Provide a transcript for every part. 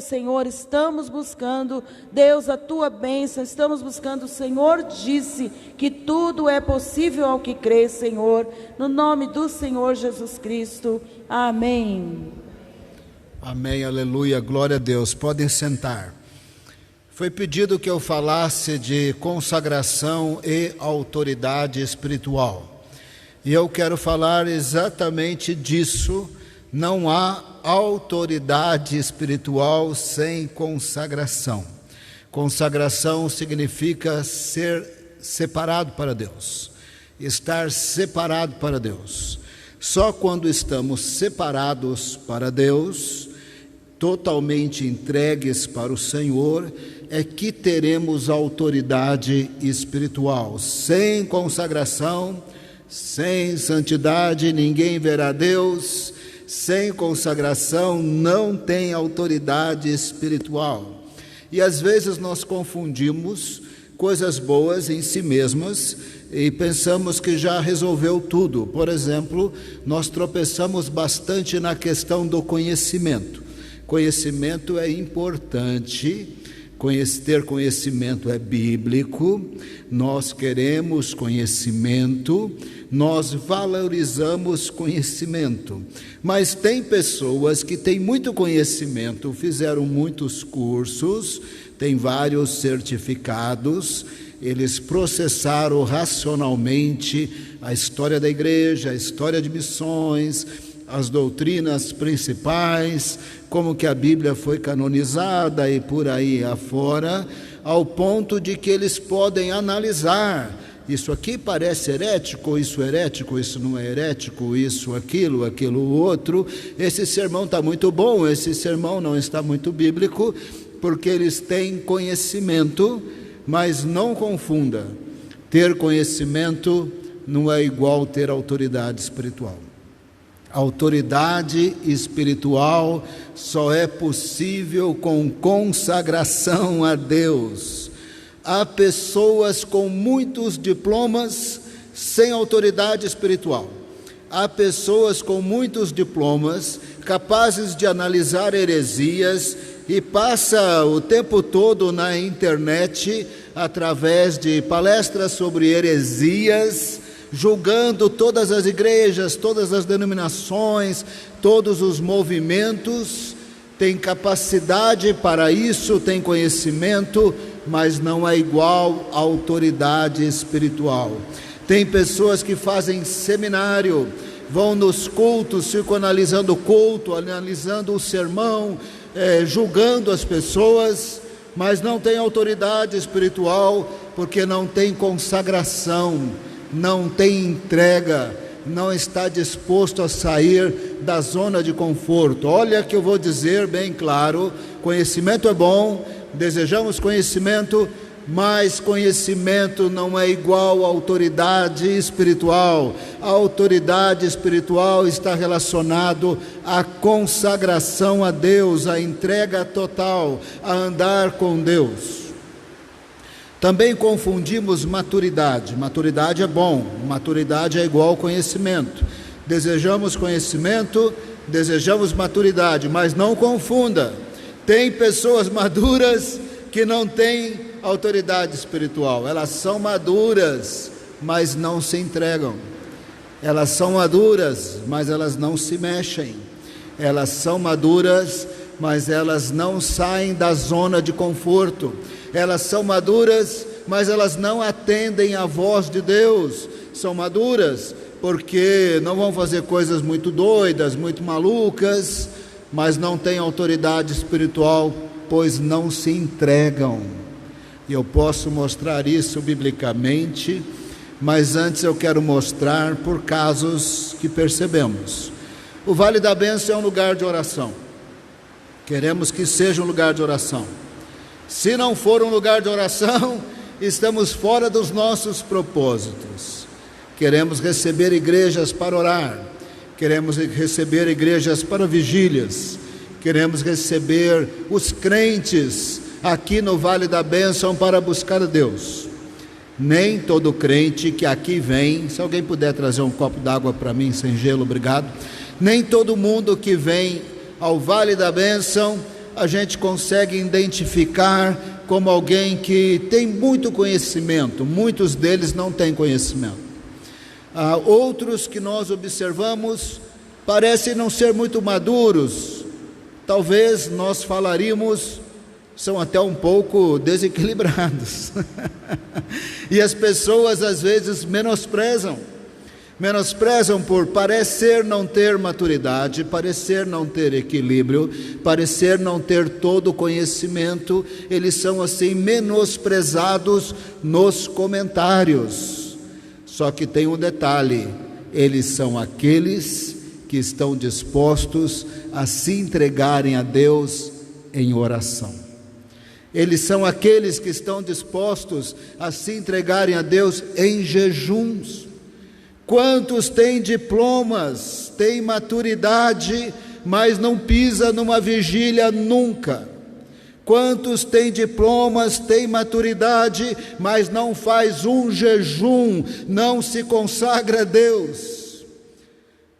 Senhor, estamos buscando, Deus, a tua bênção, estamos buscando, o Senhor disse que tudo é possível ao que crê, Senhor, no nome do Senhor Jesus Cristo, amém. Amém, aleluia, glória a Deus, podem sentar. Foi pedido que eu falasse de consagração e autoridade espiritual, e eu quero falar exatamente disso. Não há autoridade espiritual sem consagração. Consagração significa ser separado para Deus, estar separado para Deus. Só quando estamos separados para Deus, totalmente entregues para o Senhor, é que teremos autoridade espiritual. Sem consagração, sem santidade, ninguém verá Deus. Sem consagração não tem autoridade espiritual. E às vezes nós confundimos coisas boas em si mesmas e pensamos que já resolveu tudo. Por exemplo, nós tropeçamos bastante na questão do conhecimento. Conhecimento é importante, ter conhecimento é bíblico, nós queremos conhecimento, nós valorizamos conhecimento, mas tem pessoas que têm muito conhecimento, fizeram muitos cursos, têm vários certificados, eles processaram racionalmente a história da igreja, a história de missões, as doutrinas principais, como que a Bíblia foi canonizada e por aí afora, ao ponto de que eles podem analisar, isso aqui parece herético, isso não é herético, isso, aquilo outro, esse sermão está muito bom, esse sermão não está muito bíblico, porque eles têm conhecimento, mas não confunda, ter conhecimento não é igual ter autoridade espiritual. Autoridade espiritual só é possível com consagração a Deus. Há pessoas com muitos diplomas sem autoridade espiritual. Há pessoas com muitos diplomas capazes de analisar heresias e passa o tempo todo na internet através de palestras sobre heresias, julgando todas as igrejas, todas as denominações, todos os movimentos, tem capacidade para isso, tem conhecimento, mas não é igual à autoridade espiritual. Tem pessoas que fazem seminário, vão nos cultos, ficam analisando o culto, analisando o sermão, julgando as pessoas, mas não tem autoridade espiritual, porque não tem consagração, não tem entrega, não está disposto a sair da zona de conforto. Olha que eu vou dizer bem claro, conhecimento é bom, desejamos conhecimento, mas conhecimento não é igual à autoridade espiritual. A autoridade espiritual está relacionado à consagração a Deus, à entrega total, a andar com Deus. Também confundimos maturidade. Maturidade é bom, maturidade é igual ao conhecimento. Desejamos conhecimento, desejamos maturidade, mas não confunda. Tem pessoas maduras que não têm autoridade espiritual. Elas são maduras, mas não se entregam. Elas são maduras, mas elas não se mexem. Elas são maduras, mas elas não saem da zona de conforto. Elas são maduras, mas elas não atendem à voz de Deus. São maduras porque não vão fazer coisas muito doidas, muito malucas, mas não têm autoridade espiritual, pois não se entregam. E eu posso mostrar isso biblicamente, mas antes eu quero mostrar por casos que percebemos. O Vale da Bênção é um lugar de oração. Queremos que seja um lugar de oração. Se não for um lugar de oração, estamos fora dos nossos propósitos. Queremos receber igrejas para orar, queremos receber igrejas para vigílias, queremos receber os crentes aqui no Vale da Bênção para buscar a Deus. Nem todo crente que aqui vem, se alguém puder trazer um copo d'água para mim, sem gelo, obrigado. Nem todo mundo que vem ao Vale da Bênção a gente consegue identificar como alguém que tem muito conhecimento. Muitos deles não têm conhecimento. Outros que nós observamos parecem não ser muito maduros. Talvez nós falaríamos, são até um pouco desequilibrados. E as pessoas às vezes menosprezam por parecer não ter maturidade, parecer não ter equilíbrio, parecer não ter todo o conhecimento. Eles são assim menosprezados nos comentários. Só que tem um detalhe: eles são aqueles que estão dispostos a se entregarem a Deus em oração. Eles são aqueles que estão dispostos a se entregarem a Deus em jejuns. Quantos têm diplomas, têm maturidade, mas não pisa numa vigília nunca? Quantos têm diplomas, têm maturidade, mas não faz um jejum, não se consagra a Deus?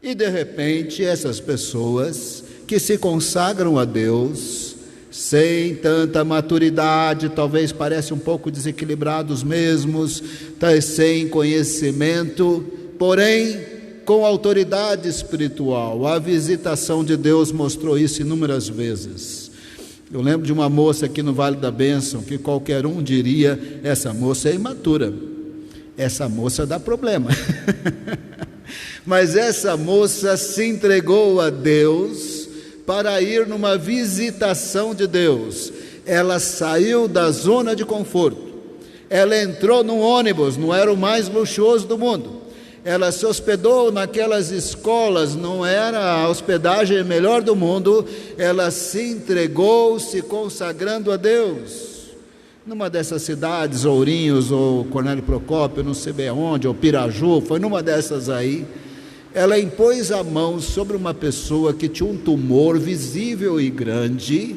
E de repente essas pessoas que se consagram a Deus, sem tanta maturidade, talvez parecem um pouco desequilibrados mesmos, sem conhecimento, porém com autoridade espiritual. A visitação de Deus mostrou isso inúmeras vezes. Eu lembro de uma moça aqui no Vale da Bênção, que qualquer um diria: essa moça é imatura, essa moça dá problema. Mas essa moça se entregou a Deus para ir numa visitação de Deus. Ela saiu da zona de conforto, ela entrou num ônibus, não era o mais luxuoso do mundo, ela se hospedou naquelas escolas, não era a hospedagem melhor do mundo, ela se entregou, se consagrando a Deus. Numa dessas cidades, Ourinhos, ou Cornélio Procópio, não sei bem aonde, ou Piraju, foi numa dessas aí, ela impôs a mão sobre uma pessoa que tinha um tumor visível e grande,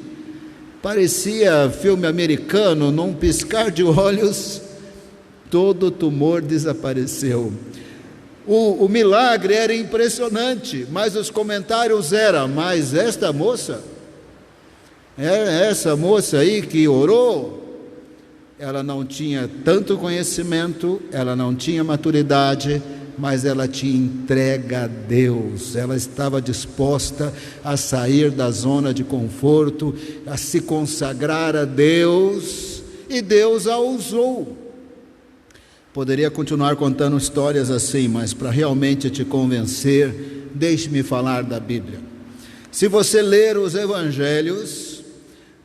parecia filme americano, num piscar de olhos, todo o tumor desapareceu. O milagre era impressionante, mas os comentários eram: mas essa moça aí que orou, ela não tinha tanto conhecimento, ela não tinha maturidade, mas ela tinha entrega a Deus, ela estava disposta a sair da zona de conforto, a se consagrar a Deus, e Deus a usou. Poderia continuar contando histórias assim, mas para realmente te convencer, deixe-me falar da Bíblia. Se você ler os evangelhos,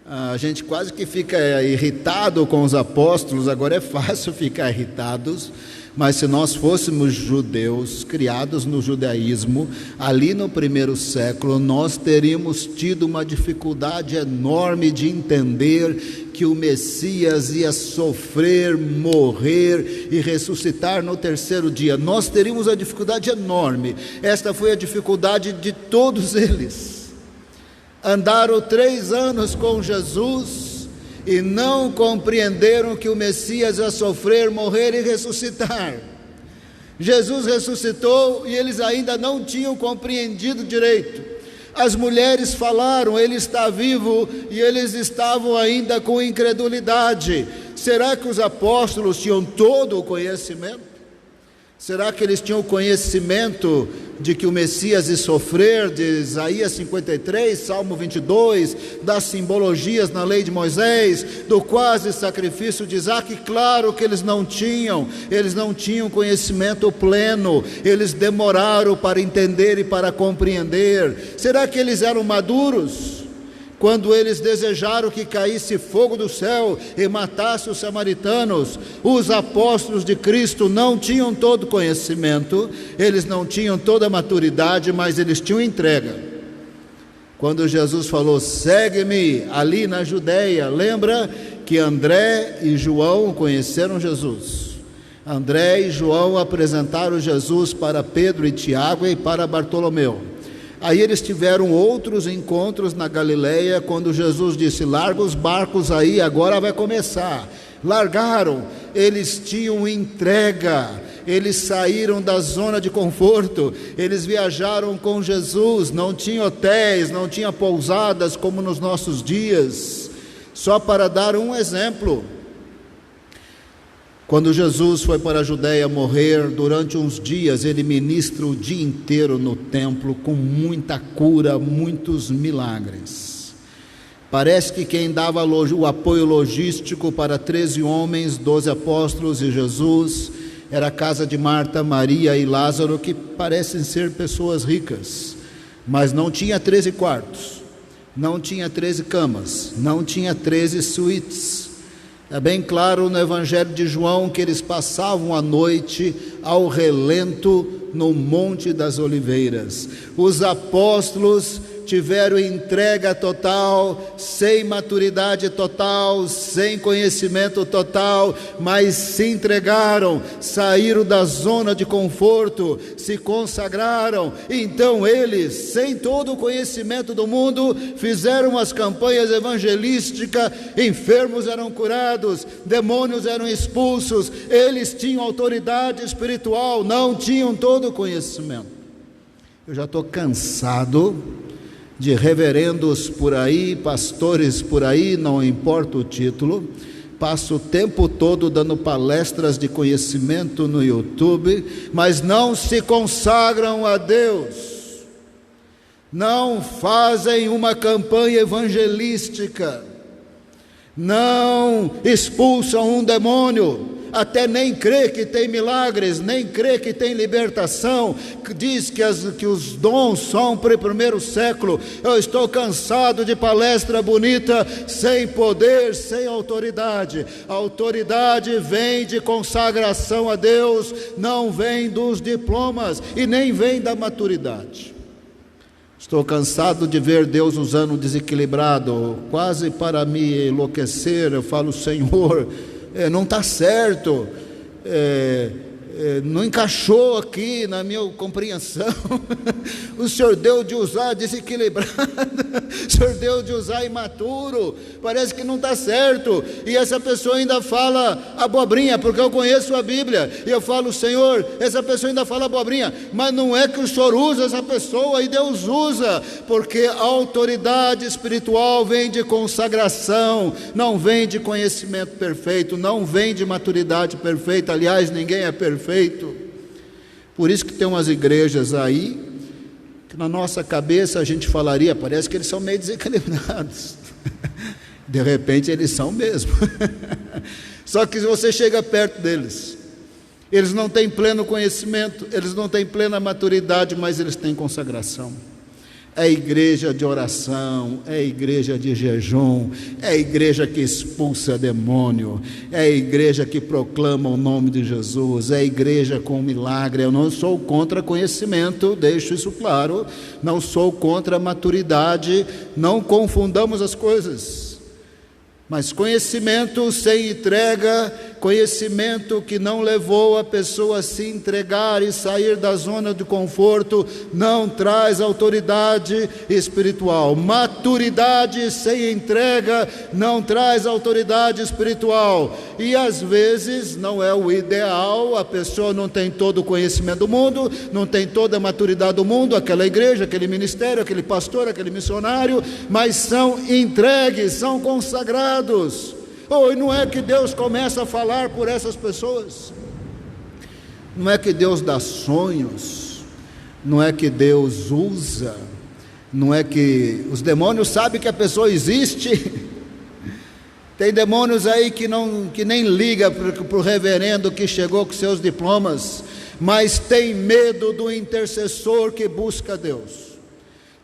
a gente quase que fica irritado com os apóstolos. Agora é fácil ficar irritados, mas se nós fôssemos judeus, criados no judaísmo, ali no primeiro século, nós teríamos tido uma dificuldade enorme de entender que o Messias ia sofrer, morrer e ressuscitar no terceiro dia. Nós teríamos uma dificuldade enorme. Esta foi a dificuldade de todos eles. Andaram 3 anos com Jesus e não compreenderam que o Messias ia sofrer, morrer e ressuscitar. Jesus ressuscitou e eles ainda não tinham compreendido direito. As mulheres falaram: ele está vivo, e eles estavam ainda com incredulidade. Será que os apóstolos tinham todo o conhecimento? Será que eles tinham conhecimento de que o Messias ia sofrer, de Isaías 53, Salmo 22, das simbologias na lei de Moisés, do quase sacrifício de Isaac? Claro que eles não tinham conhecimento pleno, eles demoraram para entender e para compreender. Será que eles eram maduros? Quando eles desejaram que caísse fogo do céu e matasse os samaritanos, os apóstolos de Cristo não tinham todo conhecimento, eles não tinham toda a maturidade, mas eles tinham entrega. Quando Jesus falou: segue-me, ali na Judeia, lembra que André e João conheceram Jesus. André e João apresentaram Jesus para Pedro e Tiago e para Bartolomeu. Aí eles tiveram outros encontros na Galileia, quando Jesus disse: larga os barcos aí, agora vai começar. Largaram, eles tinham entrega, eles saíram da zona de conforto, eles viajaram com Jesus, não tinha hotéis, não tinha pousadas como nos nossos dias. Só para dar um exemplo, quando Jesus foi para a Judéia morrer, durante uns dias ele ministra o dia inteiro no templo, com muita cura, muitos milagres. Parece que quem dava o apoio logístico para 13 homens, 12 apóstolos e Jesus, era a casa de Marta, Maria e Lázaro, que parecem ser pessoas ricas, mas não tinha 13 quartos, não tinha 13 camas, não tinha 13 suítes. É bem claro no Evangelho de João que eles passavam a noite ao relento no Monte das Oliveiras. Os apóstolos tiveram entrega total, sem maturidade total, sem conhecimento total, mas se entregaram, saíram da zona de conforto, se consagraram. Então eles, sem todo o conhecimento do mundo, fizeram as campanhas evangelísticas, enfermos eram curados, demônios eram expulsos, eles tinham autoridade espiritual, não tinham todo o conhecimento. Eu já estou cansado de reverendos por aí, pastores por aí, não importa o título, passo o tempo todo dando palestras de conhecimento no YouTube, mas não se consagram a Deus, não fazem uma campanha evangelística, não expulsam um demônio, até nem crê que tem milagres, nem crê que tem libertação, diz que os dons são para o primeiro século. Eu estou cansado de palestra bonita, sem poder, sem autoridade. A autoridade vem de consagração a Deus, não vem dos diplomas e nem vem da maturidade. Estou cansado de ver Deus usando o desequilibrado, quase para me enlouquecer. Eu falo, Senhor, não está certo, não encaixou aqui na minha compreensão. O Senhor deu de usar desequilibrado, o Senhor deu de usar imaturo, parece que não está certo. E essa pessoa ainda fala abobrinha, porque eu conheço a Bíblia, e eu falo, Senhor, essa pessoa ainda fala abobrinha, mas não é que o Senhor usa essa pessoa, e Deus usa, porque a autoridade espiritual vem de consagração, não vem de conhecimento perfeito, não vem de maturidade perfeita. Aliás, ninguém é perfeito. Por isso que tem umas igrejas aí que na nossa cabeça a gente falaria, parece que eles são meio desequilibrados. De repente eles são mesmo. Só que se você chega perto deles, eles não têm pleno conhecimento, eles não têm plena maturidade, mas eles têm consagração. É igreja de oração, é igreja de jejum, é igreja que expulsa demônio, é igreja que proclama o nome de Jesus, é igreja com milagre. Eu não sou contra conhecimento, deixo isso claro, não sou contra maturidade, não confundamos as coisas. Mas conhecimento sem entrega, conhecimento que não levou a pessoa a se entregar e sair da zona de conforto, não traz autoridade espiritual. Maturidade sem entrega não traz autoridade espiritual. E às vezes não é o ideal, a pessoa não tem todo o conhecimento do mundo, não tem toda a maturidade do mundo, aquela igreja, aquele ministério, aquele pastor, aquele missionário, mas são entregues, são consagrados. E não é que Deus começa a falar por essas pessoas, não é que Deus dá sonhos, não é que Deus usa, não é que os demônios sabem que a pessoa existe. Tem demônios aí que nem liga para o reverendo que chegou com seus diplomas, mas tem medo do intercessor que busca Deus.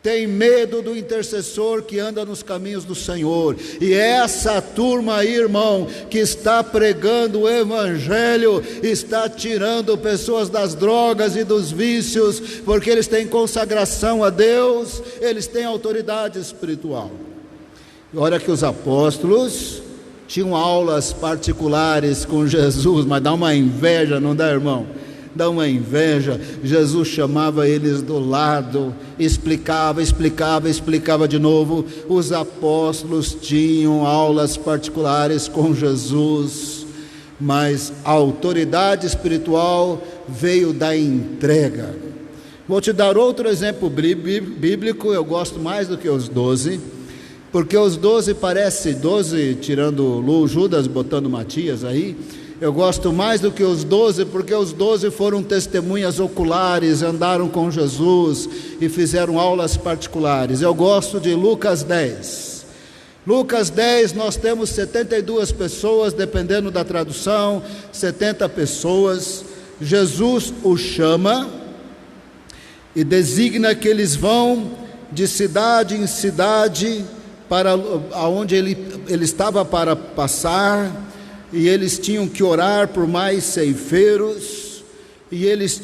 Tem medo do intercessor que anda nos caminhos do Senhor. E essa turma aí, irmão, que está pregando o Evangelho, está tirando pessoas das drogas e dos vícios, porque eles têm consagração a Deus, eles têm autoridade espiritual. E olha que os apóstolos tinham aulas particulares com Jesus, mas dá uma inveja, não dá, irmão? Dá uma inveja. Jesus chamava eles do lado, explicava de novo. Os apóstolos tinham aulas particulares com Jesus, mas a autoridade espiritual veio da entrega. Vou te dar outro exemplo bíblico. Eu gosto mais do que os 12, porque os 12 parece 12, tirando Judas, botando Matias aí. Eu gosto mais do que os 12, porque os 12 foram testemunhas oculares, andaram com Jesus e fizeram aulas particulares. Eu gosto de Lucas 10. Lucas 10, nós temos 72 pessoas, dependendo da tradução, 70 pessoas. Jesus os chama e designa que eles vão de cidade em cidade para aonde ele estava para passar, e eles tinham que orar por mais ceifeiros, e eles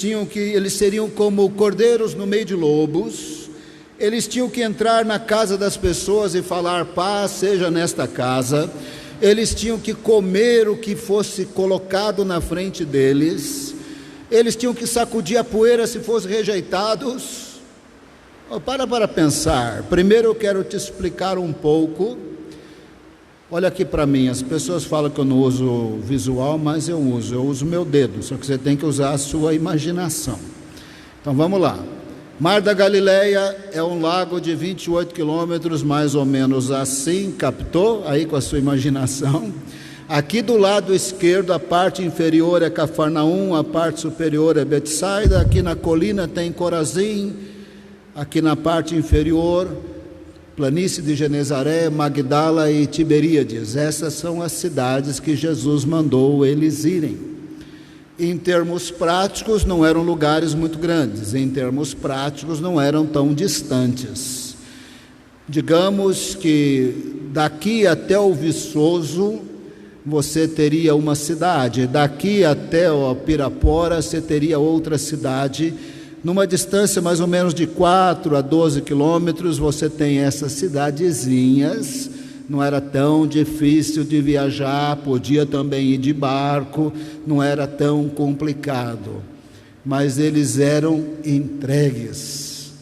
seriam como cordeiros no meio de lobos. Eles tinham que entrar na casa das pessoas e falar: paz seja nesta casa. Eles tinham que comer o que fosse colocado na frente deles. Eles tinham que sacudir a poeira se fossem rejeitados. Para pensar. Primeiro eu quero te explicar um pouco. Olha aqui para mim, as pessoas falam que eu não uso visual, mas eu uso meu dedo, só que você tem que usar a sua imaginação. Então vamos lá. Mar da Galileia é um lago de 28 quilômetros, mais ou menos assim, captou? Aí com a sua imaginação. Aqui do lado esquerdo, a parte inferior é Cafarnaum, a parte superior é Betsaida. Aqui na colina tem Corazim, aqui na parte inferior, planície de Genezaré, Magdala e Tiberíades. Essas são as cidades que Jesus mandou eles irem. Em termos práticos, não eram lugares muito grandes. Em termos práticos, não eram tão distantes. Digamos que daqui até o Viçoso você teria uma cidade, daqui até o Pirapora você teria outra cidade. Numa distância mais ou menos de 4 a 12 quilômetros, você tem essas cidadezinhas. Não era tão difícil de viajar, podia também ir de barco, não era tão complicado, mas eles eram entregues.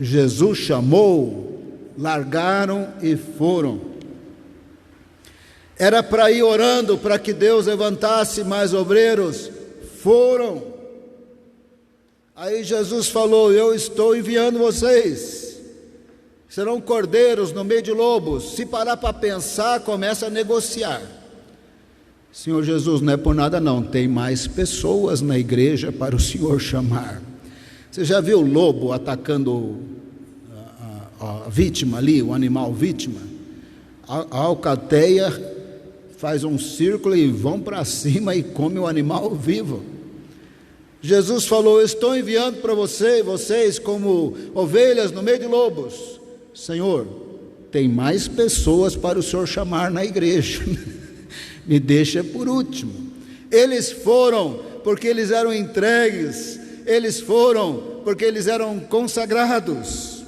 Jesus chamou, largaram e foram. Era para ir orando para que Deus levantasse mais obreiros, foram. Aí Jesus falou: eu estou enviando vocês. Serão cordeiros no meio de lobos. Se parar para pensar, começa a negociar. Senhor Jesus, não é por nada não, tem mais pessoas na igreja para o Senhor chamar. Você já viu o lobo atacando a vítima ali, o animal vítima? A alcateia faz um círculo e vão para cima e come o animal vivo. Jesus falou: eu estou enviando para vocês como ovelhas no meio de lobos. Senhor, tem mais pessoas para o Senhor chamar na igreja. Me deixa por último. Eles foram porque eles eram entregues. Eles foram porque eles eram consagrados.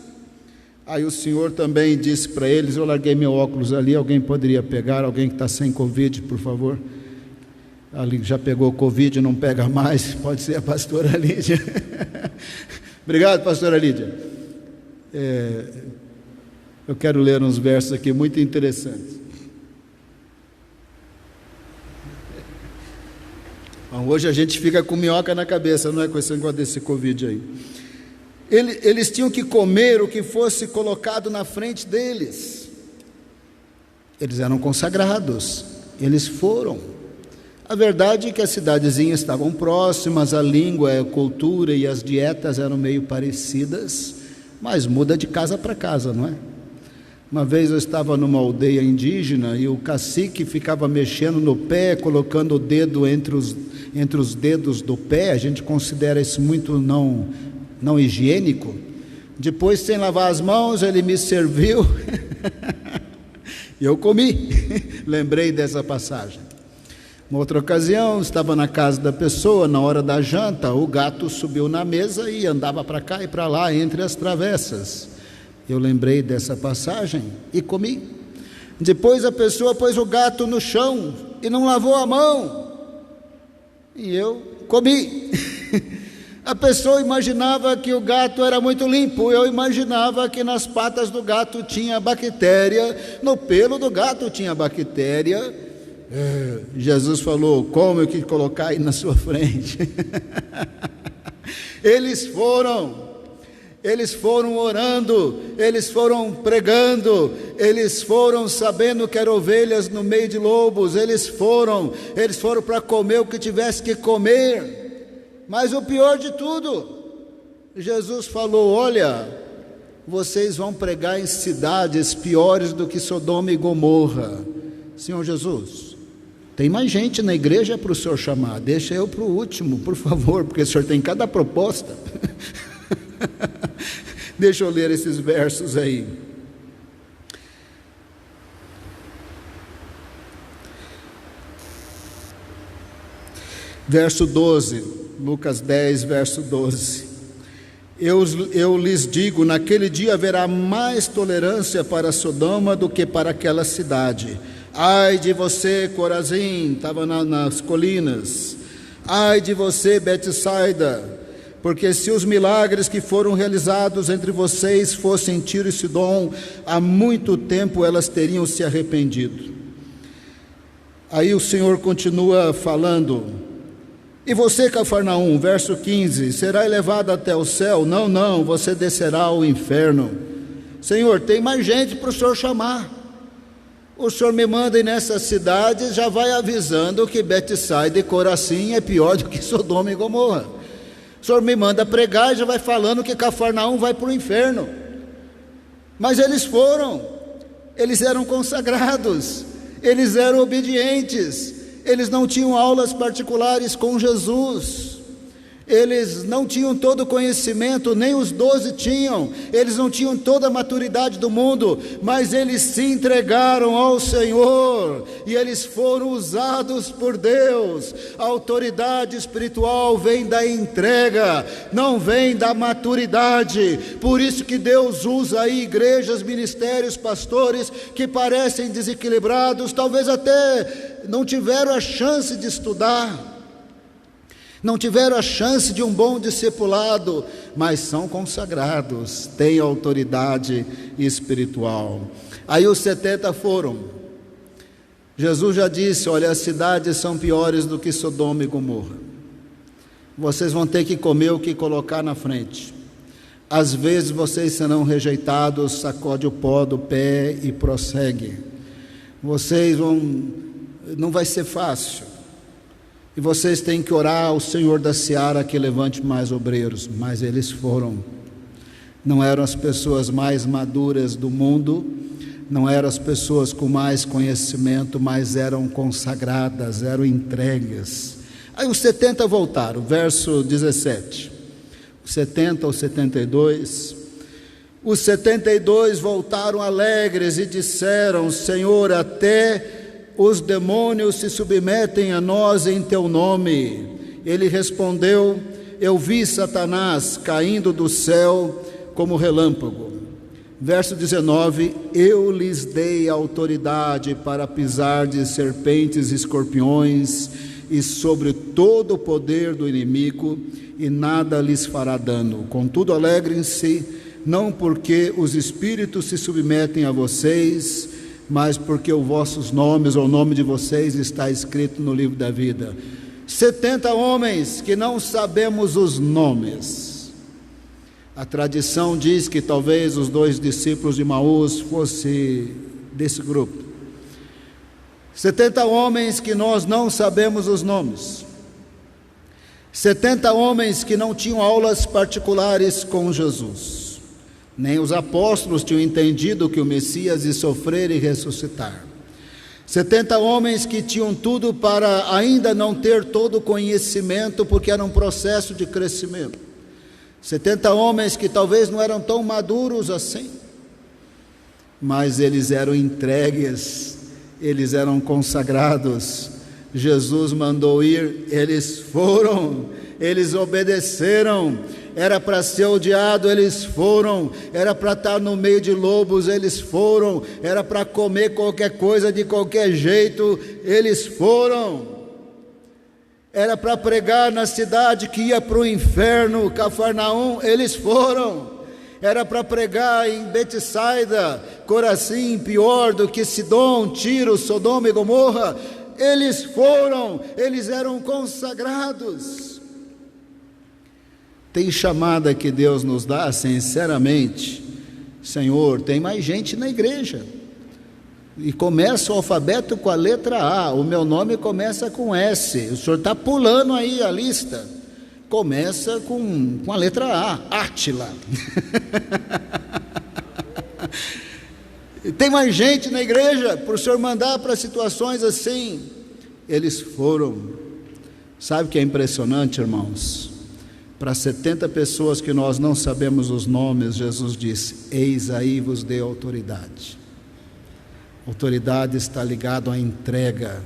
Aí o Senhor também disse para eles: eu larguei meu óculos ali, alguém poderia pegar? Alguém que está sem Covid, por favor. Ali já pegou Covid, não pega mais. Pode ser a pastora Lídia. Obrigado, pastora Lídia. Eu quero ler uns versos aqui muito interessantes. Bom, hoje a gente fica com minhoca na cabeça, não é, com esse negócio desse Covid aí. Eles tinham que comer o que fosse colocado na frente deles. Eles eram consagrados, eles foram. A verdade é que as cidadezinhas estavam próximas, a língua, a cultura e as dietas eram meio parecidas, mas muda de casa para casa, não é? Uma vez eu estava numa aldeia indígena e o cacique ficava mexendo no pé, colocando o dedo entre os dedos do pé. A gente considera isso muito não higiênico. Depois, sem lavar as mãos, ele me serviu e eu comi. Lembrei dessa passagem. Uma outra ocasião, estava na casa da pessoa, na hora da janta, o gato subiu na mesa e andava para cá e para lá entre as travessas. Eu lembrei dessa passagem e comi. Depois a pessoa pôs o gato no chão e não lavou a mão, e eu comi. A pessoa imaginava que o gato era muito limpo, eu imaginava que nas patas do gato tinha bactéria, no pelo do gato tinha bactéria, Jesus falou: como eu quis colocar aí na sua frente? Eles foram orando, eles foram pregando, eles foram sabendo que eram ovelhas no meio de lobos, eles foram para comer o que tivesse que comer. Mas o pior de tudo, Jesus falou: olha, vocês vão pregar em cidades piores do que Sodoma e Gomorra. Senhor Jesus, tem mais gente na igreja para o Senhor chamar, deixa eu para o último, por favor, porque o Senhor tem cada proposta. Deixa eu ler esses versos aí. Verso 12, Lucas 10, verso 12. Eu lhes digo, naquele dia haverá mais tolerância para Sodoma do que para aquela cidade. Ai de você, Corazim, estava nas colinas. Ai de você, Betsaida, porque se os milagres que foram realizados entre vocês fossem Tiro e Sidom, há muito tempo elas teriam se arrependido. Aí o Senhor continua falando: e você, Cafarnaum, verso 15, será elevado até o céu? Não, você descerá ao inferno. Senhor, tem mais gente para o Senhor chamar. O Senhor me manda ir nessas cidades, já vai avisando que Betsaida e Corazim é pior do que Sodoma e Gomorra. O Senhor me manda pregar e já vai falando que Cafarnaum vai para o inferno. Mas eles eram consagrados, eles eram obedientes, eles não tinham aulas particulares com Jesus, eles não tinham todo o conhecimento, nem os 12 tinham, eles não tinham toda a maturidade do mundo, mas eles se entregaram ao Senhor, e eles foram usados por Deus. A autoridade espiritual vem da entrega, não vem da maturidade. Por isso que Deus usa aí igrejas, ministérios, pastores que parecem desequilibrados, talvez até não tiveram a chance de estudar, não tiveram a chance de um bom discipulado, mas são consagrados, têm autoridade espiritual. Aí os 70 foram. Jesus já disse: olha, as cidades são piores do que Sodoma e Gomorra. Vocês vão ter que comer o que colocar na frente. Às vezes vocês serão rejeitados, sacode o pó do pé e prossegue. Não vai ser fácil. E vocês têm que orar ao Senhor da seara que levante mais obreiros. Mas eles foram. Não eram as pessoas mais maduras do mundo, não eram as pessoas com mais conhecimento, mas eram consagradas, eram entregues. Aí os 70 voltaram, verso 17. Os 70 ou 72. Os 72 voltaram alegres e disseram: Senhor, até os demônios se submetem a nós em teu nome. Ele respondeu: eu vi Satanás caindo do céu como relâmpago. Verso 19: eu lhes dei autoridade para pisar de serpentes e escorpiões e sobre todo o poder do inimigo, e nada lhes fará dano. Contudo, alegrem-se, não porque os espíritos se submetem a vocês, mas porque os vossos nomes, ou o nome de vocês, está escrito no livro da vida. 70 homens que não sabemos os nomes. A tradição diz que talvez os 2 discípulos de Emaús fossem desse grupo. 70 homens que nós não sabemos os nomes. 70 homens que não tinham aulas particulares com Jesus. Nem os apóstolos tinham entendido que o Messias ia sofrer e ressuscitar. 70 homens que tinham tudo para ainda não ter todo o conhecimento, porque era um processo de crescimento. 70 homens que talvez não eram tão maduros assim, mas eles eram entregues, eles eram consagrados. Jesus mandou ir, eles foram, eles obedeceram. Era para ser odiado, eles foram. Era para estar no meio de lobos, eles foram. Era para comer qualquer coisa de qualquer jeito, eles foram. Era para pregar na cidade que ia para o inferno, Cafarnaum, eles foram. Era para pregar em Betsaida, Corazim, pior do que Sidom, Tiro, Sodoma e Gomorra, eles eram consagrados. Tem chamada que Deus nos dá, sinceramente, Senhor, tem mais gente na igreja, e começa o alfabeto com a letra A, o meu nome começa com S, o senhor está pulando aí a lista, começa com a letra A, Átila. Tem mais gente na igreja, para o senhor mandar para situações assim. Eles foram. Sabe o que é impressionante, irmãos? Para 70 pessoas que nós não sabemos os nomes, Jesus disse: eis aí vos dei autoridade. Autoridade está ligado à entrega,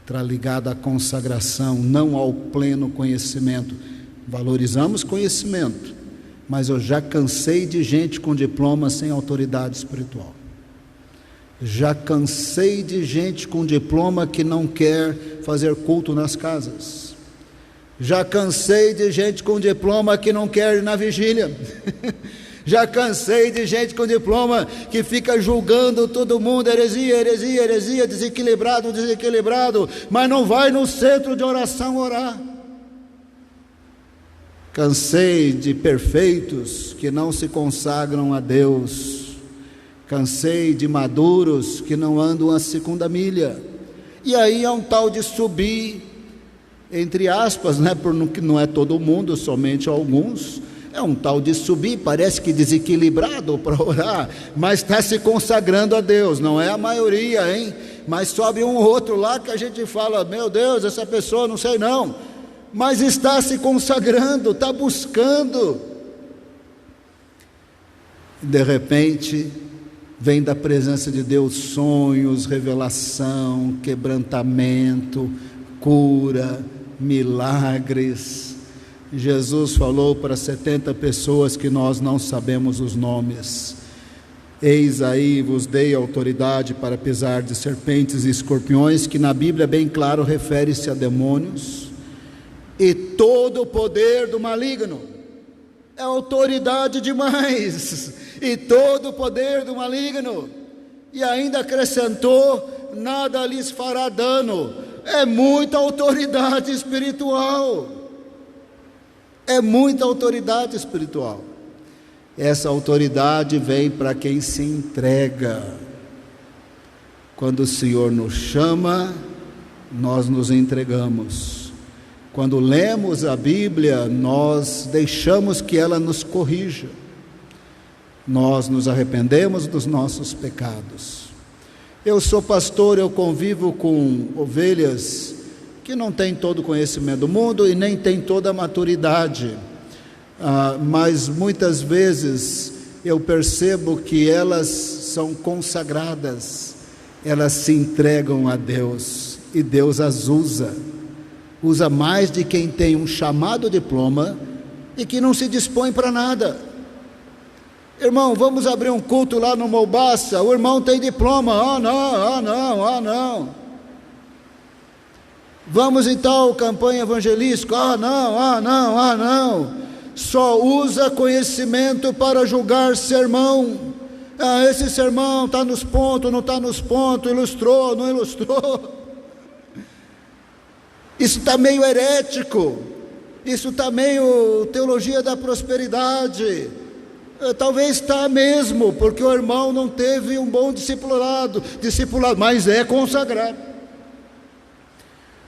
está ligado à consagração, não ao pleno conhecimento. Valorizamos conhecimento, mas eu já cansei de gente com diploma sem autoridade espiritual. Já cansei de gente com diploma que não quer fazer culto nas casas. Já cansei de gente com diploma que não quer ir na vigília. Já cansei de gente com diploma que fica julgando todo mundo, heresia, desequilibrado, mas não vai no centro de oração orar. Cansei de perfeitos que não se consagram a Deus. Cansei de maduros que não andam a segunda milha. E aí é um tal de subir, entre aspas, né? Porque não é todo mundo, somente alguns. É um tal de subir, parece que desequilibrado para orar, mas está se consagrando a Deus. Não é a maioria, hein? Mas sobe um ou outro lá que a gente fala: meu Deus, essa pessoa não sei não. Mas está se consagrando, está buscando. De repente vem da presença de Deus sonhos, revelação, quebrantamento, cura, milagres. Jesus falou para 70 pessoas que nós não sabemos os nomes: eis aí vos dei autoridade para pisar de serpentes e escorpiões, que na Bíblia bem claro refere-se a demônios, e todo o poder do maligno. É autoridade demais. E todo o poder do maligno. E ainda acrescentou: nada lhes fará dano. É muita autoridade espiritual. É muita autoridade espiritual. Essa autoridade vem para quem se entrega. Quando o Senhor nos chama, nós nos entregamos. Quando lemos a Bíblia, nós deixamos que ela nos corrija. Nós nos arrependemos dos nossos pecados. Eu sou pastor, eu convivo com ovelhas que não têm todo o conhecimento do mundo e nem têm toda a maturidade, mas muitas vezes eu percebo que elas são consagradas, elas se entregam a Deus e Deus as usa mais de quem tem um chamado diploma e que não se dispõe para nada. Irmão, vamos abrir um culto lá no Molbaça, o irmão tem diploma, não. Vamos então, campanha evangelística, não. Só usa conhecimento para julgar sermão. Esse sermão está nos pontos, não está nos pontos, ilustrou, não ilustrou. Isso está meio herético, isso está meio teologia da prosperidade. Talvez está mesmo, porque o irmão não teve um bom discipulado, mas é consagrado.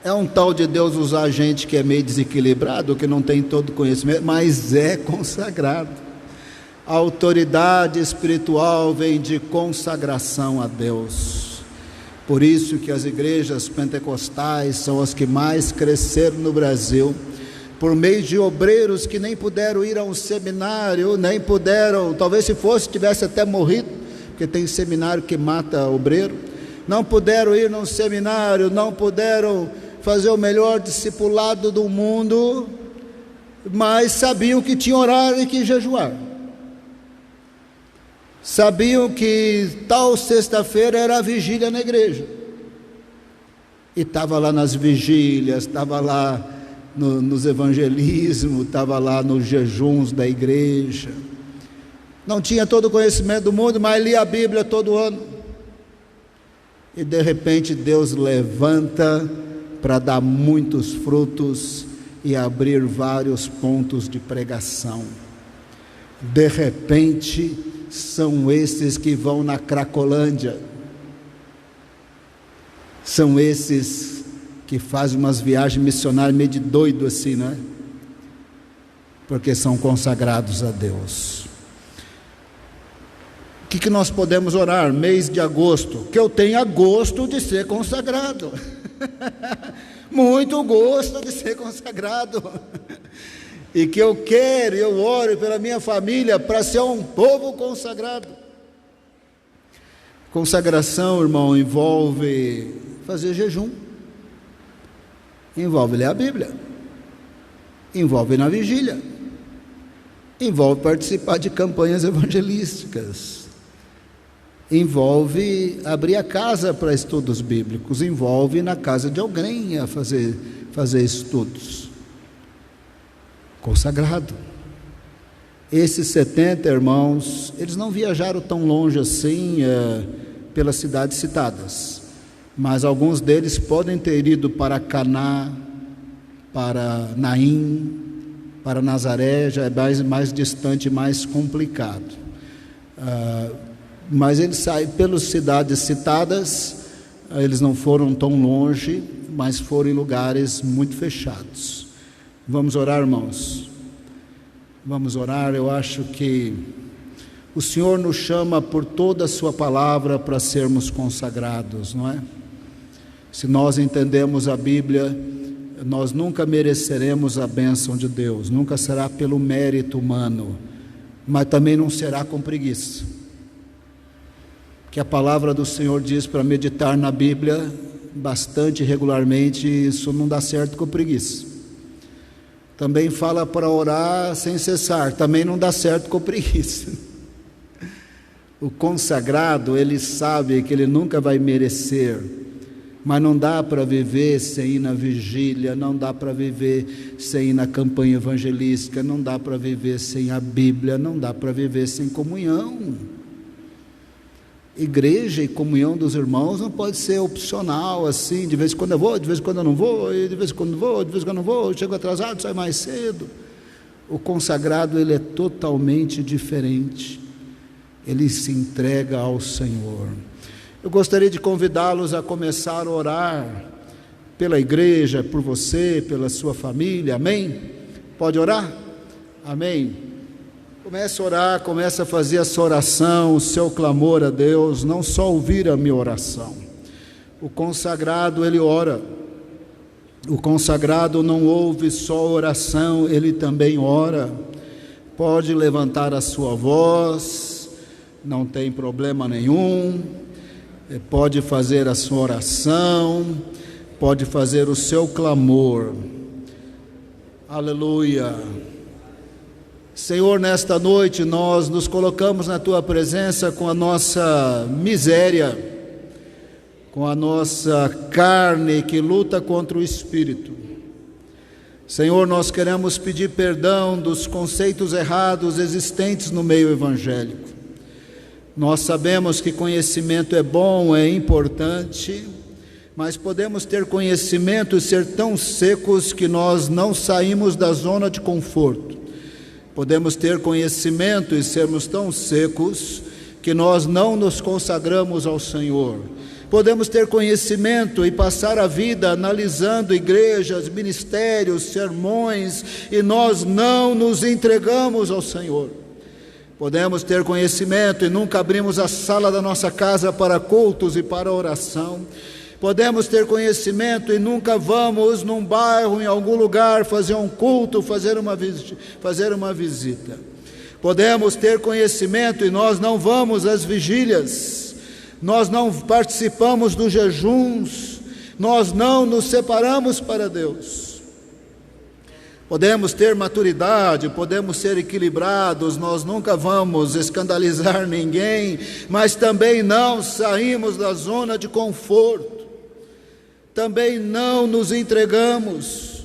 É um tal de Deus usar gente que é meio desequilibrado, que não tem todo conhecimento, mas é consagrado. A autoridade espiritual vem de consagração a Deus. Por isso que as igrejas pentecostais são as que mais cresceram no Brasil, por meio de obreiros que nem puderam ir a um seminário, nem puderam, talvez se fosse, tivesse até morrido, porque tem seminário que mata obreiro, não puderam ir num seminário, não puderam fazer o melhor discipulado do mundo, mas sabiam que tinha orar e que jejuar. Sabiam que tal sexta-feira era a vigília na igreja, e estava lá nas vigílias, estava lá nos evangelismos, estava lá nos jejuns da igreja. Não tinha todo o conhecimento do mundo, mas lia a Bíblia todo ano. e de repente Deus levanta para dar muitos frutos e abrir vários pontos de pregação. De repente, são esses que vão na Cracolândia, são esses que fazem umas viagens missionárias meio de doido assim, né? Porque são consagrados a Deus. O que nós podemos orar? Mês de agosto, que eu tenha gosto de ser consagrado. Muito gosto de ser consagrado. E que eu oro pela minha família para ser um povo consagrado. Consagração, irmão, envolve fazer jejum, envolve ler a Bíblia, envolve ir na vigília, envolve participar de campanhas evangelísticas, envolve abrir a casa para estudos bíblicos, envolve ir na casa de alguém a fazer estudos. Consagrado. Esses 70 irmãos, eles não viajaram tão longe assim pelas cidades citadas, mas alguns deles podem ter ido para Caná, para Naim, para Nazaré, já é mais distante, mais complicado. Mas eles saem pelas cidades citadas, eles não foram tão longe, mas foram em lugares muito fechados. Vamos orar, irmãos? Vamos orar. Eu acho que o Senhor nos chama por toda a sua palavra para sermos consagrados, não é? Se nós entendemos a Bíblia, nós nunca mereceremos a bênção de Deus, nunca será pelo mérito humano, mas também não será com preguiça. Que a palavra do Senhor diz para meditar na Bíblia bastante regularmente, isso não dá certo com preguiça. Também fala para orar sem cessar, também não dá certo com preguiça. O consagrado, ele sabe que ele nunca vai merecer, mas não dá para viver sem ir na vigília, não dá para viver sem ir na campanha evangelística, não dá para viver sem a Bíblia, não dá para viver sem comunhão. Igreja e comunhão dos irmãos não pode ser opcional assim, de vez em quando eu vou, de vez em quando eu não vou, e de vez em quando vou, de vez em quando eu não vou, eu chego atrasado, saio mais cedo. O consagrado, ele é totalmente diferente, ele se entrega ao Senhor. Eu gostaria de convidá-los a começar a orar pela igreja, por você, pela sua família, amém? Pode orar? Amém? Comece a orar, comece a fazer a sua oração, o seu clamor a Deus, não só ouvir a minha oração. O consagrado, ele ora. O consagrado não ouve só oração, ele também ora. Pode levantar a sua voz, não tem problema nenhum. Pode fazer a sua oração, pode fazer o seu clamor. Aleluia. Senhor, nesta noite nós nos colocamos na Tua presença com a nossa miséria, com a nossa carne que luta contra o Espírito. Senhor, nós queremos pedir perdão dos conceitos errados existentes no meio evangélico. Nós sabemos que conhecimento é bom, é importante, mas podemos ter conhecimento e ser tão secos que nós não saímos da zona de conforto. Podemos ter conhecimento e sermos tão secos que nós não nos consagramos ao Senhor. Podemos ter conhecimento e passar a vida analisando igrejas, ministérios, sermões, e nós não nos entregamos ao Senhor. Podemos ter conhecimento e nunca abrimos a sala da nossa casa para cultos e para oração. Podemos ter conhecimento e nunca vamos num bairro, em algum lugar, fazer um culto, fazer uma visita. Podemos ter conhecimento e nós não vamos às vigílias, nós não participamos dos jejuns, nós não nos separamos para Deus. Podemos ter maturidade, podemos ser equilibrados, nós nunca vamos escandalizar ninguém, mas também não saímos da zona de conforto. Também não nos entregamos.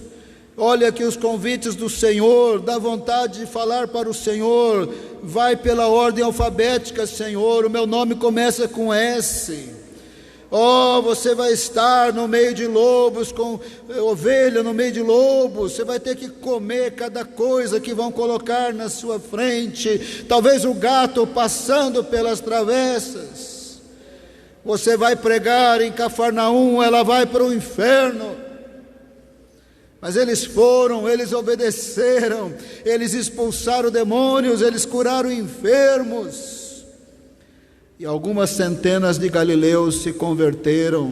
Olha aqui os convites do Senhor, dá vontade de falar para o Senhor, vai pela ordem alfabética, Senhor, o meu nome começa com S. Oh, você vai estar no meio de lobos, com ovelha no meio de lobos, você vai ter que comer cada coisa que vão colocar na sua frente, talvez o gato passando pelas travessas. Você vai pregar em Cafarnaum, ela vai para o inferno. Mas eles foram, eles obedeceram, eles expulsaram demônios, eles curaram enfermos. E algumas centenas de galileus se converteram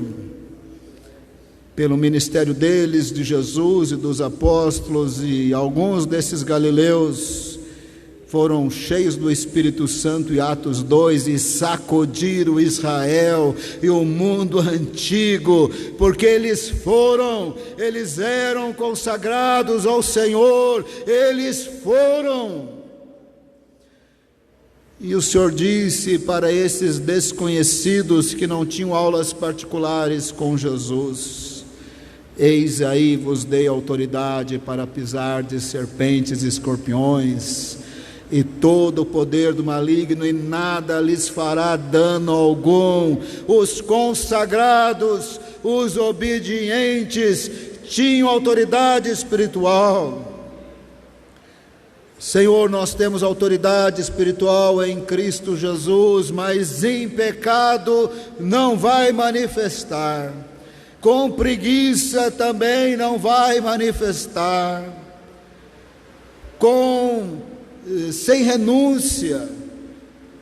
pelo ministério deles, de Jesus e dos apóstolos, e alguns desses galileus foram cheios do Espírito Santo em Atos 2 e sacudiram Israel e o mundo antigo, porque eles eram consagrados ao Senhor, eles foram. E o Senhor disse para esses desconhecidos que não tinham aulas particulares com Jesus: eis aí vos dei autoridade para pisar de serpentes e escorpiões, e todo o poder do maligno, e nada lhes fará dano algum. Os consagrados, os obedientes, tinham autoridade espiritual. Senhor, nós temos autoridade espiritual em Cristo Jesus, mas em pecado não vai manifestar, com preguiça também não vai manifestar, sem renúncia,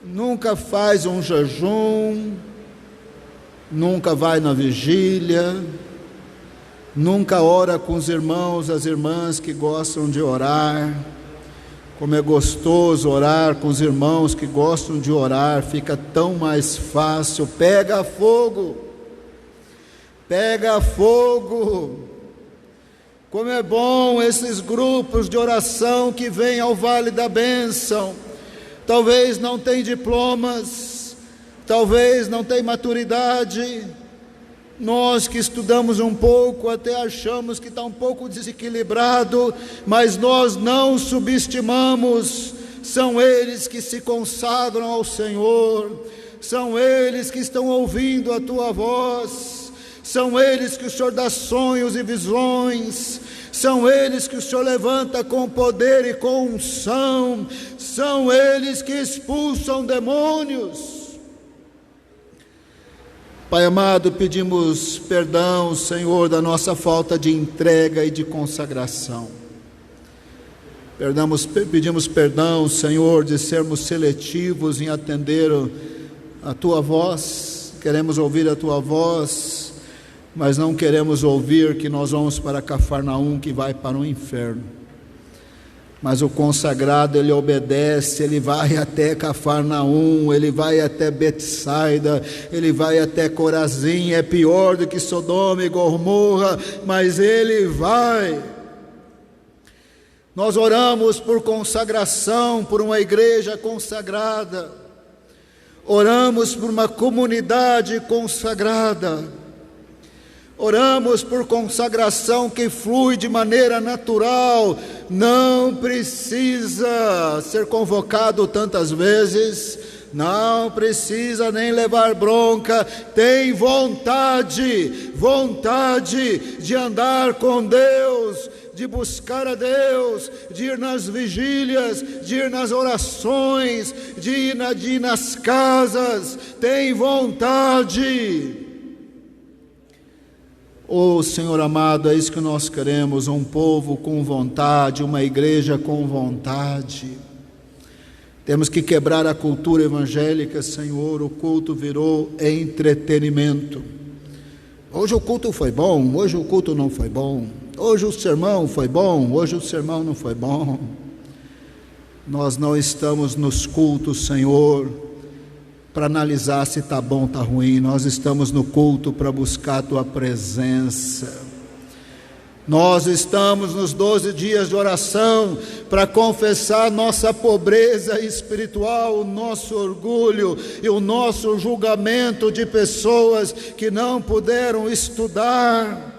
nunca faz um jejum, nunca vai na vigília, nunca ora com os irmãos, as irmãs que gostam de orar. Como é gostoso orar com os irmãos que gostam de orar, fica tão mais fácil. Pega fogo, pega fogo. Como é bom esses grupos de oração que vêm ao Vale da Bênção. Talvez não tenham diplomas, talvez não tenham maturidade. Nós que estudamos um pouco, até achamos que está um pouco desequilibrado, mas nós não subestimamos. São eles que se consagram ao Senhor, são eles que estão ouvindo a Tua voz, são eles que o Senhor dá sonhos e visões, são eles que o Senhor levanta com poder e com unção, são eles que expulsam demônios. Pai amado, pedimos perdão, Senhor, da nossa falta de entrega e de consagração. Pedimos perdão, Senhor, de sermos seletivos em atender a Tua voz. Queremos ouvir a Tua voz, mas não queremos ouvir que nós vamos para Cafarnaum, que vai para o inferno. Mas o consagrado, ele obedece, ele vai até Cafarnaum, ele vai até Betsaida, ele vai até Corazim. É pior do que Sodoma e Gomorra, mas ele vai. Nós oramos por consagração, por uma igreja consagrada, oramos por uma comunidade consagrada, oramos por consagração que flui de maneira natural, não precisa ser convocado tantas vezes, não precisa nem levar bronca, tem vontade de andar com Deus, de buscar a Deus, de ir nas vigílias, de ir nas orações, de ir nas casas, tem vontade. Oh Senhor amado, é isso que nós queremos, um povo com vontade, uma igreja com vontade. Temos que quebrar a cultura evangélica, Senhor. O culto virou entretenimento. Hoje o culto foi bom, hoje o culto não foi bom, hoje o sermão foi bom, hoje o sermão não foi bom. Nós não estamos nos cultos, Senhor, para analisar se está bom ou está ruim. Nós estamos no culto para buscar a Tua presença. Nós estamos nos 12 dias de oração para confessar nossa pobreza espiritual, o nosso orgulho e o nosso julgamento de pessoas que não puderam estudar.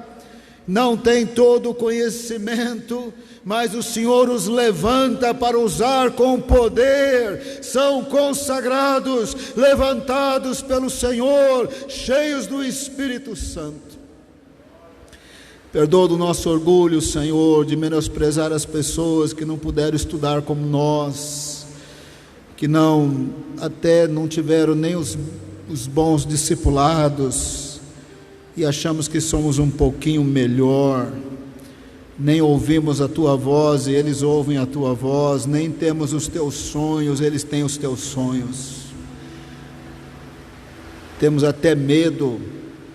não têm todo o conhecimento, mas o Senhor os levanta para usar com poder, são consagrados, levantados pelo Senhor, cheios do Espírito Santo. Perdoa do nosso orgulho, Senhor, de menosprezar as pessoas que não puderam estudar como nós, que até não tiveram nem os bons discipulados, e achamos que somos um pouquinho melhor, nem ouvimos a Tua voz e eles ouvem a Tua voz, nem temos os Teus sonhos, eles têm os Teus sonhos. Temos até medo.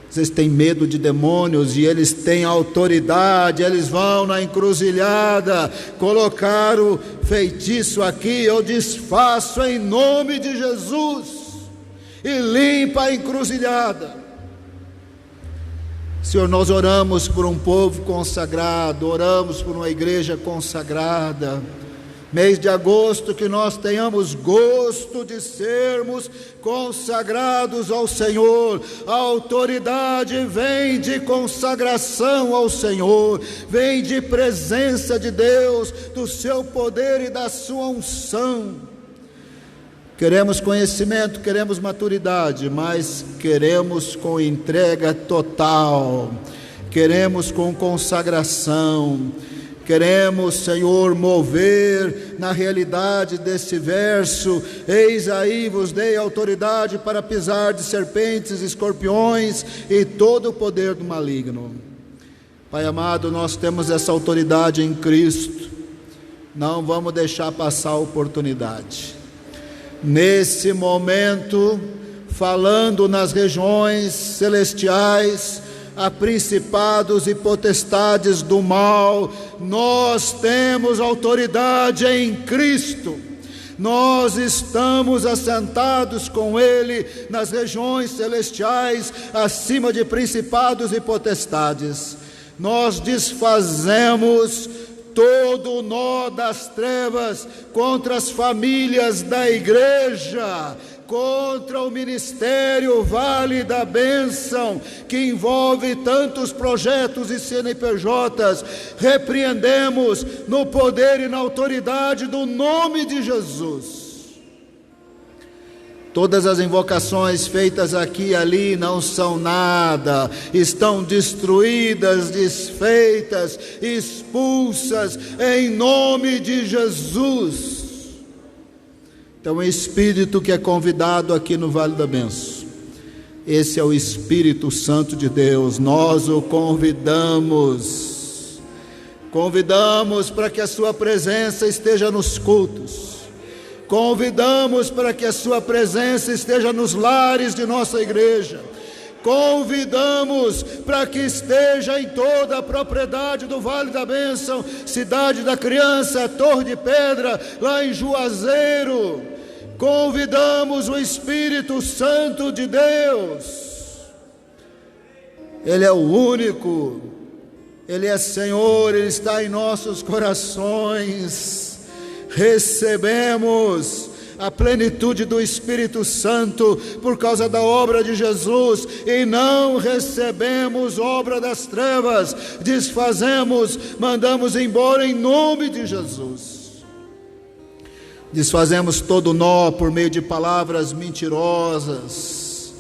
Vocês têm medo de demônios e eles têm autoridade, eles vão na encruzilhada, colocar o feitiço aqui, eu desfaço em nome de Jesus, e limpa a encruzilhada. Senhor, nós oramos por um povo consagrado, oramos por uma igreja consagrada. Mês de agosto, que nós tenhamos gosto de sermos consagrados ao Senhor. A autoridade vem de consagração ao Senhor, vem de presença de Deus, do seu poder e da sua unção. Queremos conhecimento, queremos maturidade, mas queremos com entrega total, queremos com consagração. Queremos, Senhor, mover na realidade desse verso: eis aí vos dei autoridade para pisar de serpentes, escorpiões e todo o poder do maligno. Pai amado, nós temos essa autoridade em Cristo, não vamos deixar passar a oportunidade. Nesse momento, falando nas regiões celestiais, a principados e potestades do mal, nós temos autoridade em Cristo, nós estamos assentados com Ele nas regiões celestiais, acima de principados e potestades. Nós desfazemos todo o nó das trevas contra as famílias da igreja, contra o ministério Vale da Bênção, que envolve tantos projetos e CNPJs. Repreendemos no poder e na autoridade do nome de Jesus. Todas as invocações feitas aqui e ali não são nada, estão destruídas, desfeitas, expulsas em nome de Jesus. Então, o Espírito que é convidado aqui no Vale da Bênção, esse é o Espírito Santo de Deus. Nós o convidamos para que a sua presença esteja nos cultos, convidamos para que a sua presença esteja nos lares de nossa igreja, convidamos para que esteja em toda a propriedade do Vale da Bênção, Cidade da Criança, Torre de Pedra, lá em Juazeiro. Convidamos o Espírito Santo de Deus. Ele é o único, Ele é Senhor, Ele está em nossos corações. Recebemos a plenitude do Espírito Santo por causa da obra de Jesus, e não recebemos obra das trevas, desfazemos, mandamos embora em nome de Jesus. Desfazemos todo nó por meio de palavras mentirosas,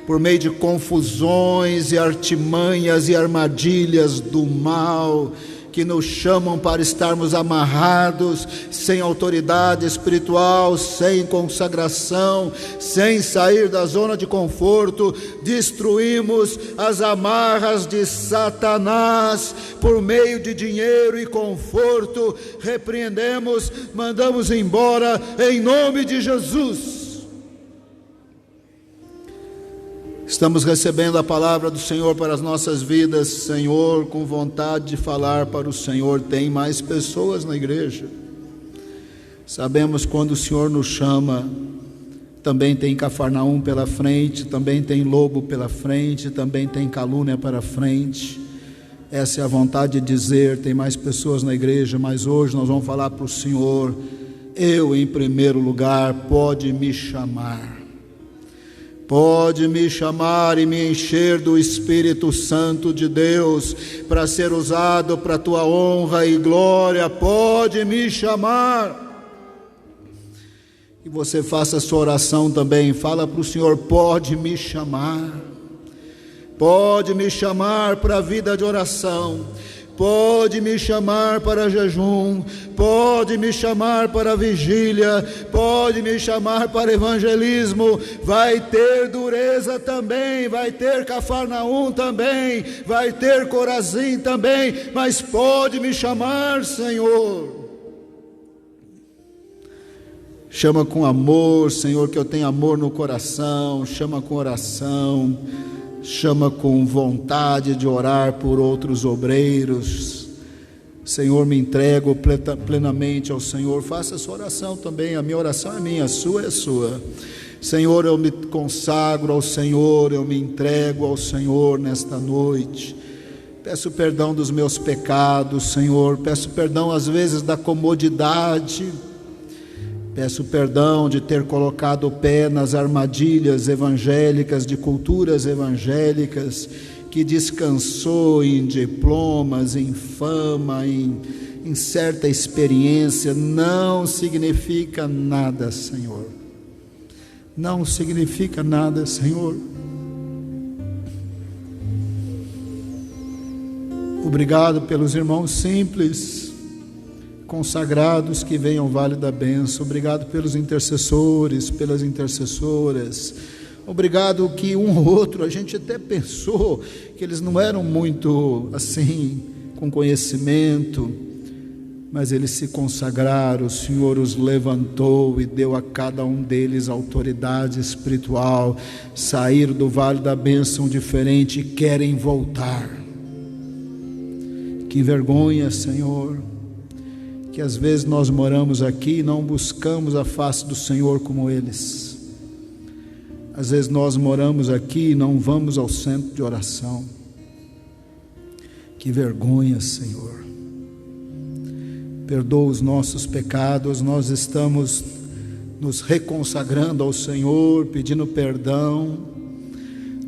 por meio de confusões e artimanhas e armadilhas do mal, que nos chamam para estarmos amarrados, sem autoridade espiritual, sem consagração, sem sair da zona de conforto. Destruímos as amarras de Satanás por meio de dinheiro e conforto. Repreendemos, mandamos embora em nome de Jesus. Estamos recebendo a palavra do Senhor para as nossas vidas, Senhor, com vontade de falar para o Senhor. Tem mais pessoas na igreja. Sabemos quando o Senhor nos chama, também tem Cafarnaum pela frente, também tem lobo pela frente, também tem calúnia para frente. Essa é a vontade de dizer, tem mais pessoas na igreja, mas hoje nós vamos falar para o Senhor: eu em primeiro lugar, pode me chamar. Pode me chamar e me encher do Espírito Santo de Deus, para ser usado para a tua honra e glória. Pode me chamar. E você faça a sua oração também. Fala para o Senhor: pode me chamar. Pode me chamar para a vida de oração. Pode me chamar para jejum, pode me chamar para vigília, pode me chamar para evangelismo. Vai ter Dureza também, vai ter Cafarnaum também, vai ter Corazim também, mas pode me chamar, Senhor. Chama com amor, Senhor, que eu tenho amor no coração. Chama com oração, chama com vontade de orar por outros obreiros. Senhor, me entrego plenamente ao Senhor. Faça a sua oração também. A minha oração é minha, a sua é sua. Senhor, eu me consagro ao Senhor, eu me entrego ao Senhor nesta noite. Peço perdão dos meus pecados, Senhor. Peço perdão às vezes da comodidade. Peço perdão de ter colocado o pé nas armadilhas evangélicas, de culturas evangélicas, que descansou em diplomas, em fama, em certa experiência. Não significa nada, Senhor. Não significa nada, Senhor. Obrigado pelos irmãos simples, consagrados que vêm ao Vale da Bênção. Obrigado pelos intercessores, pelas intercessoras. Obrigado que um ou outro, a gente até pensou que eles não eram muito assim, com conhecimento, mas eles se consagraram. O Senhor os levantou e deu a cada um deles autoridade espiritual. Saíram do Vale da Bênção diferente e querem voltar. Que vergonha, Senhor, que às vezes nós moramos aqui e não buscamos a face do Senhor como eles. Às vezes nós moramos aqui e não vamos ao centro de oração. Que vergonha, Senhor. Perdoa os nossos pecados. Nós estamos nos reconsagrando ao Senhor, pedindo perdão,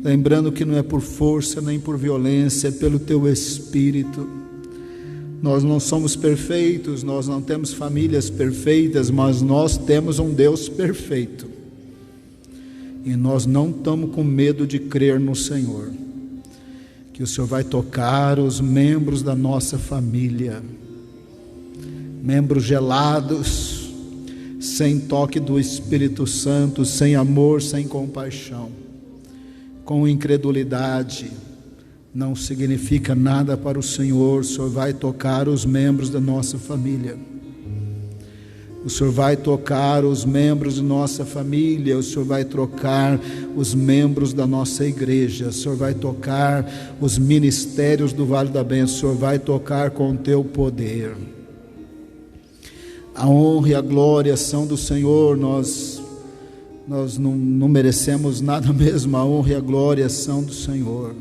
lembrando que não é por força nem por violência, é pelo Teu Espírito. Nós não somos perfeitos, nós não temos famílias perfeitas, mas nós temos um Deus perfeito. E nós não estamos com medo de crer no Senhor, que o Senhor vai tocar os membros da nossa família, membros gelados, sem toque do Espírito Santo, sem amor, sem compaixão, com incredulidade. Não significa nada para o Senhor. O Senhor vai tocar os membros da nossa família. O Senhor vai tocar os membros de nossa família. O Senhor vai tocar os membros da nossa igreja. O Senhor vai tocar os ministérios do Vale da Bênção. O Senhor vai tocar com o Teu poder. A honra e a glória são do Senhor. Nós não merecemos nada mesmo. A honra e a glória são do Senhor.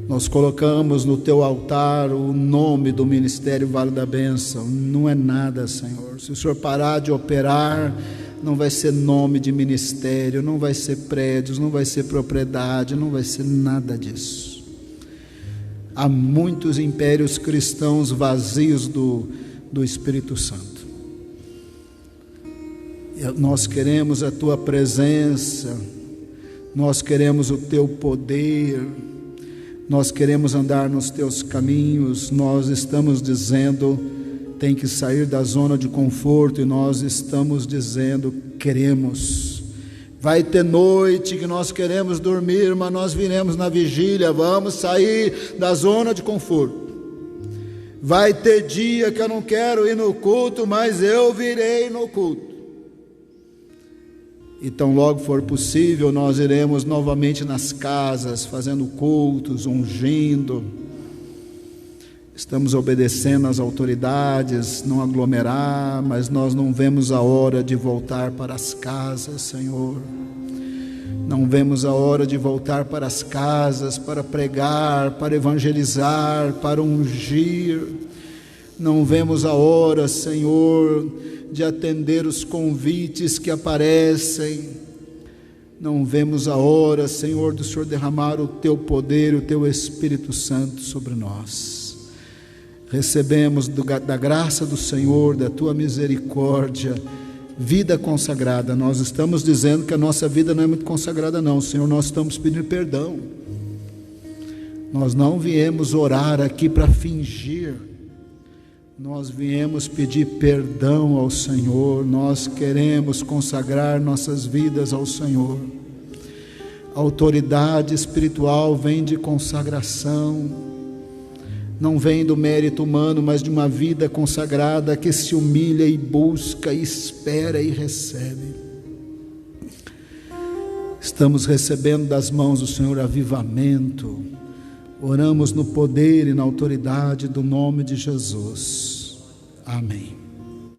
Nós colocamos no Teu altar o nome do Ministério Vale da Bênção. Não é nada, Senhor. Se o Senhor parar de operar, não vai ser nome de ministério, não vai ser prédios, não vai ser propriedade, não vai ser nada disso. Há muitos impérios cristãos vazios do Espírito Santo. E nós queremos a Tua presença, nós queremos o Teu poder, nós queremos andar nos Teus caminhos. Nós estamos dizendo, tem que sair da zona de conforto, e nós estamos dizendo, queremos. Vai ter noite que nós queremos dormir, mas nós viremos na vigília. Vamos sair da zona de conforto. Vai ter dia que eu não quero ir no culto, mas eu virei no culto. E tão logo for possível, nós iremos novamente nas casas, fazendo cultos, ungindo. Estamos obedecendo às autoridades, não aglomerar, mas nós não vemos a hora de voltar para as casas, Senhor. Não vemos a hora de voltar para as casas, para pregar, para evangelizar, para ungir. Não vemos a hora, Senhor, de atender os convites que aparecem. não vemos a hora, Senhor, do Senhor derramar o Teu poder, o Teu Espírito Santo sobre nós. Recebemos da graça do Senhor, da Tua misericórdia, vida consagrada. Nós estamos dizendo que a nossa vida não é muito consagrada não, Senhor, nós estamos pedindo perdão. Nós não viemos orar aqui para fingir, nós viemos pedir perdão ao Senhor, nós queremos consagrar nossas vidas ao Senhor. A autoridade espiritual vem de consagração, não vem do mérito humano, mas de uma vida consagrada que se humilha e busca, e espera e recebe. Estamos recebendo das mãos do Senhor avivamento. Oramos no poder e na autoridade do nome de Jesus. Amém.